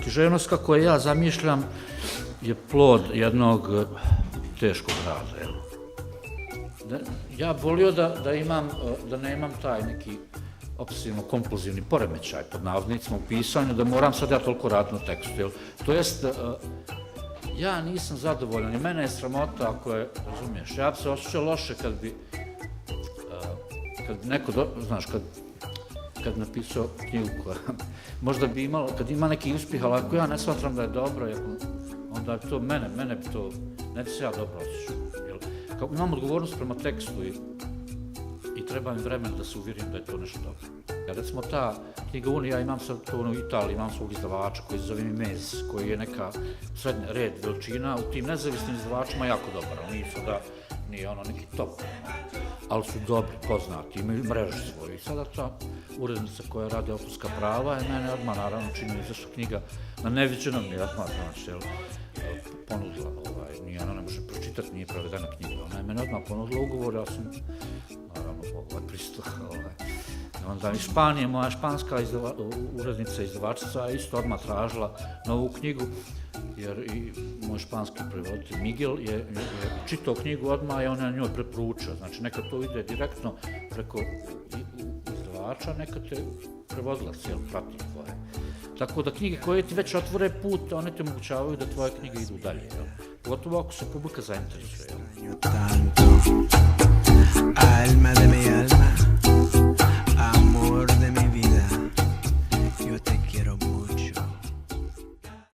Književnost kako je ja zamišljam je plod jednog teškog rada. Ja volio da nemam taj neki obsesivno-kompulzivni poremećaj pod navodnicima u pisanju, da moram sad ja toliko raditi na tekstu. To jest, ja nisam zadovoljan i mene je sramota ako je, razumiješ, ja bi se osjećao loše kad neko, znaš, kad napisao knjigu koja možda bi imala, kad ima neki uspjeh, ali ako ja ne shvatram da je dobro, onda je to mene bi to, ne bi se ja dobro osjećao. Imam odgovornost prema tekstu i treba mi vremena da se uvjerim da je to nešto dobro. Recimo ta knjiga Unija, imam sad to u Italiji, imam svog izdavača koji se zove Mimez, koji je neka srednja red veličina, u tim nezavisnim izdavačima jako dobar, ali nije ono neki top, ali su dobri, poznati, imaju mrežu svoju. I sada ta urednica koja radi autorska prava je mene odmah naravno čini izašla knjiga na neviđenom mi odmah, znači, ponudila, nije ona ne može pročitati, nije prevedena knjiga, ona je mene odmah ponudila ugovor, ja sam naravno pristao. Onda iz Španije, moja španska urednica izdavačica isto odmah tražila novu knjigu, jer i moj španski prevoditelj Miguel je čitao knjigu odmah i on je njoj preporučio. Znači, neka to ide direktno preko izdavača, neka te prevodilac prati tvoje. Tako da knjige koje ti već otvore put, one ti omogućavaju da tvoje knjige idu dalje. Pogotovo ako se publika zainteresuje. Alma de mi alma.